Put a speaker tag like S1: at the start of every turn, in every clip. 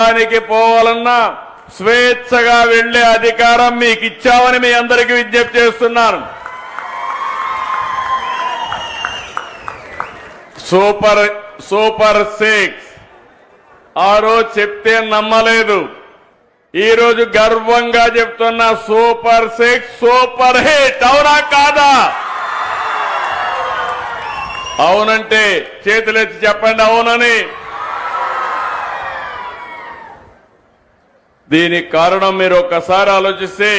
S1: దానికి పోవాలన్నా స్వేచ్ఛగా వెళ్లే అధికారం మీకు ఇచ్చామని మీ అందరికీ విజ్ఞప్తి చేస్తున్నాను. సూపర్ 6 ఆ రోజు చెప్తే నమ్మలేదు. ఈ రోజు గర్వంగా చెప్తున్నా సూపర్ 6 సూపర్ హిట్. అవునా కాదా? అవునంటే చేతులెత్తి చెప్పండి అవునని. దీనికి కారణం మీరు ఒక్కసారి ఆలోచిస్తే,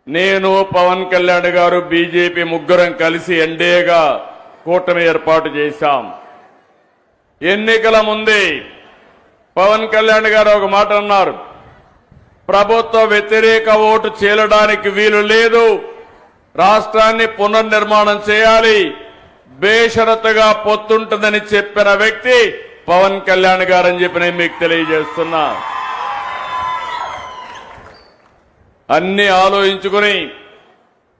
S1: నేను పవన్ కళ్యాణ్ గారు బీజేపీ ముగ్గురం కలిసి ఎన్డీఏగా కూటమి ఏర్పాటు చేశాం. ఎన్నికల ముందే పవన్ కళ్యాణ్ గారు ఒక మాట అన్నారు, ప్రభుత్వ వ్యతిరేక ఓటు చీలడానికి వీలు లేదు, రాష్ట్రాన్ని పునర్నిర్మాణం చేయాలి, బేషరతుగా పొత్తుంటుందని చెప్పిన వ్యక్తి పవన్ కళ్యాణ్ గారని చెప్పి నేను మీకు తెలియజేస్తున్నా. అన్ని ఆలోచించుకుని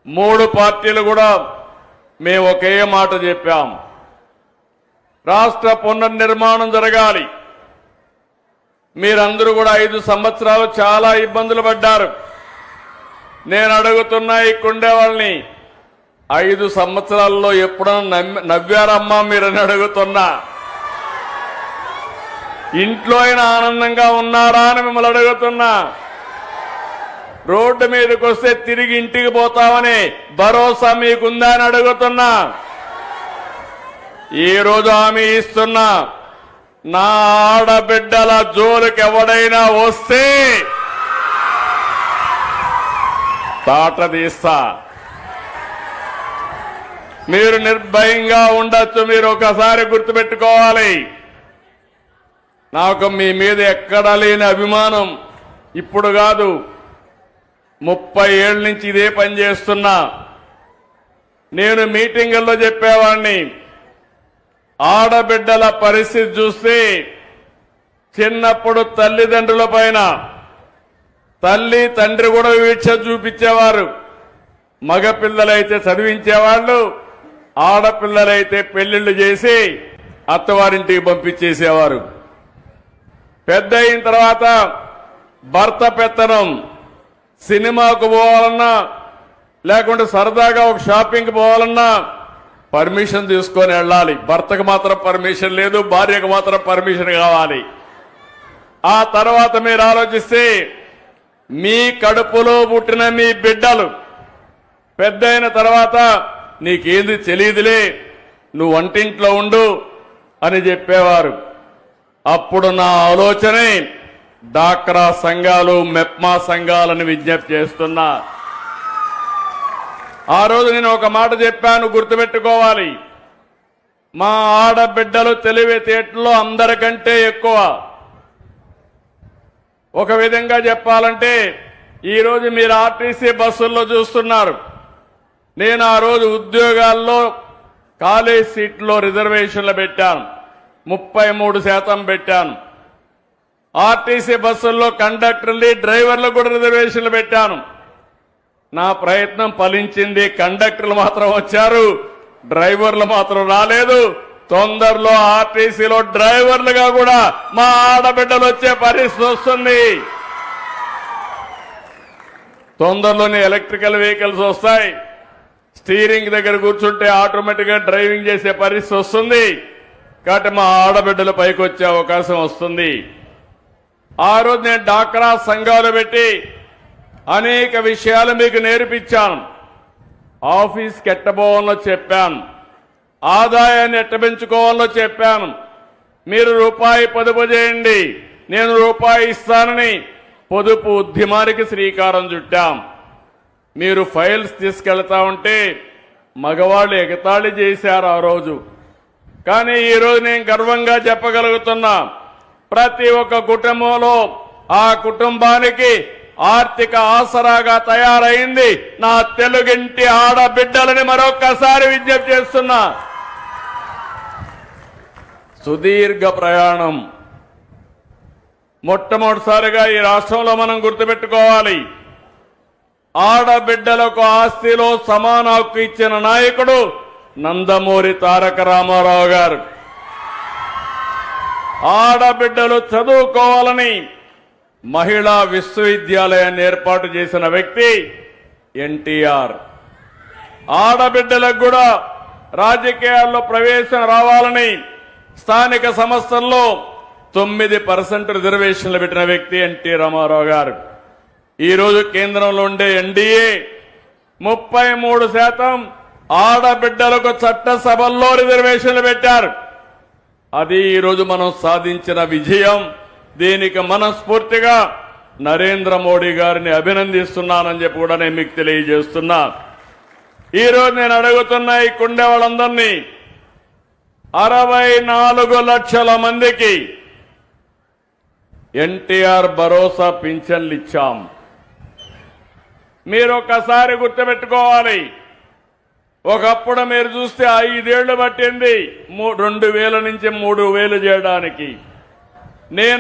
S1: 3 పార్టీలు కూడా మేము ఒకే మాట చెప్పాం, రాష్ట్ర పునర్నిర్మాణం జరగాలి. మీరందరూ కూడా 5 సంవత్సరాలు చాలా ఇబ్బందులు పడ్డారు. నేను అడుగుతున్నా ఇక్కడుండే వాళ్ళని, 5 సంవత్సరాల్లో ఎప్పుడన్నా నవ్వారమ్మా మీరని అడుగుతున్నా. ఇంట్లో అయినా ఆనందంగా ఉన్నారా అని మిమ్మల్ని అడుగుతున్నా. రోడ్డు మీదకి వస్తే తిరిగి ఇంటికి పోతామని భరోసా మీకుందా అని అడుగుతున్నా. ఈ రోజు హామీ ఇస్తున్నా, నా ఆడబిడ్డల జోలికి ఎవడైనా వస్తే తాట తీస్తా. మీరు నిర్భయంగా ఉండొచ్చు. మీరు ఒకసారి గుర్తుపెట్టుకోవాలి, నాకు మీ మీద ఎక్కడా లేని అభిమానం ఇప్పుడు కాదు, 30 ఏళ్ల నుంచి ఇదే పని చేస్తున్నా. నేను మీటింగుల్లో చెప్పేవాడిని, ఆడబిడ్డల పరిస్థితి చూస్తే చిన్నప్పుడు తల్లిదండ్రుల పైన తల్లి తండ్రి కూడా వీక్ష చూపించేవారు. మగపిల్లలైతే చదివించేవాళ్ళు, ఆడపిల్లలైతే పెళ్లిళ్లు చేసి అత్తవారింటికి పంపించేసేవారు. పెద్ద అయిన తర్వాత భర్త పెత్తనం, సినిమాకు పోవాలన్నా లేకుంటే సరదాగా ఒక షాపింగ్కి పోవాలన్నా పర్మిషన్ తీసుకొని వెళ్ళాలి. భర్తకు మాత్రం పర్మిషన్ లేదు, భార్యకు మాత్రం పర్మిషన్ కావాలి. ఆ తర్వాత మీరు ఆలోచిస్తే, మీ కడుపులో పుట్టిన మీ బిడ్డలు పెద్ద అయిన తర్వాత నీకేంది తెలియదులే, నువ్వు వంటింట్లో ఉండు అని చెప్పేవారు. అప్పుడు నా ఆలోచనే డాక్రా సంఘాలు, మెప్మా సంఘాలను విజ్ఞప్తి చేస్తున్నా. ఆ రోజు నేను ఒక మాట చెప్పాను, గుర్తుపెట్టుకోవాలి, మా ఆడబిడ్డలు తెలివితేటల్లో అందరికంటే ఎక్కువ. ఒక విధంగా చెప్పాలంటే, ఈరోజు మీరు ఆర్టీసీ బస్సుల్లో చూస్తున్నారు, నేను ఆ రోజు ఉద్యోగాల్లో కాలేజ్ సీట్లో రిజర్వేషన్లు పెట్టాను, 33% పెట్టాను. ఆర్టీసీ బస్సుల్లో కండక్టర్లు, డ్రైవర్లు కూడా రిజర్వేషన్లు పెట్టాను. నా ప్రయత్నం ఫలించింది. కండక్టర్లు మాత్రం వచ్చారు, డ్రైవర్లు మాత్రం రాలేదు. తొందరలో ఆర్టీసీలో డ్రైవర్లుగా కూడా మా ఆడబిడ్డలు వచ్చే పరిస్థితి వస్తుంది. తొందరలోనే ఎలక్ట్రికల్ వెహికల్స్ వస్తాయి. స్టీరింగ్ దగ్గర కూర్చుంటే ఆటోమేటిక్ గా డ్రైవింగ్ చేసే పరిస్థితి వస్తుంది. కాబట్టి మా ఆడబిడ్డలు పైకి వచ్చే అవకాశం వస్తుంది. ఆ రోజు నేను డాక్రా సంఘాలు పెట్టి అనేక విషయాలు మీకు నేర్పించాను. ఆఫీస్కి ఎట్టబోవాలో చెప్పాను, ఆదాయాన్ని ఎట్ట పెంచుకోవాలో చెప్పాను. మీరు రూపాయి పొదుపు చేయండి, నేను రూపాయి ఇస్తానని పొదుపు ఉద్యమానికి శ్రీకారం చుట్టాం. మీరు ఫైల్స్ తీసుకెళ్తా ఉంటే మగవాళ్ళు ఎగతాళి చేశారు ఆ రోజు. కానీ ఈరోజు నేను గర్వంగా చెప్పగలుగుతున్నా, ప్రతి ఒక్క కుటుంబంలో ఆ కుటుంబానికి ఆర్థిక ఆసరాగా తయారైంది నా తెలుగింటి ఆడబిడ్డలని మరొక్కసారి విజ్ఞప్తి చేస్తున్నా. సుదీర్ఘ ప్రయాణం. మొట్టమొదటిసారిగా ఈ రాష్ట్రంలో మనం గుర్తుపెట్టుకోవాలి, ఆడబిడ్డలకు ఆస్తిలో సమాన హక్కు ఇచ్చిన నాయకుడు నందమూరి తారక రామారావు గారు. ఆడబిడ్డలు చదువుకోవాలని మహిళా విశ్వవిద్యాలయాన్ని ఏర్పాటు చేసిన వ్యక్తి ఎన్టీఆర్. ఆడబిడ్డలకు కూడా రాజకీయాల్లో ప్రవేశం రావాలని స్థానిక సంస్థల్లో 9% రిజర్వేషన్లు పెట్టిన వ్యక్తి ఎన్టీ రామారావు గారు. ఈరోజు కేంద్రంలో ఉండే ఎన్డీఏ 33% ఆడబిడ్డలకు చట్టసభల్లో రిజర్వేషన్లు పెట్టారు. అది ఈరోజు మనం సాధించిన విజయం. దీనికి మనస్ఫూర్తిగా నరేంద్ర మోడీ గారిని అభినందిస్తున్నానని చెప్పి కూడా నేను మీకు తెలియజేస్తున్నా. ఈరోజు నేను అడుగుతున్నా ఈ కుండే వాళ్ళందరినీ 64 లక్షల మందికి ఎన్టీఆర్ భరోసా పింఛన్లు ఇచ్చాం. మీరు ఒక్కసారి గుర్తుపెట్టుకోవాలి. ఒకప్పుడు మీరు చూస్తే 5 ఏళ్లు పట్టింది 2000 నుంచి 3000 చేయడానికి. నేను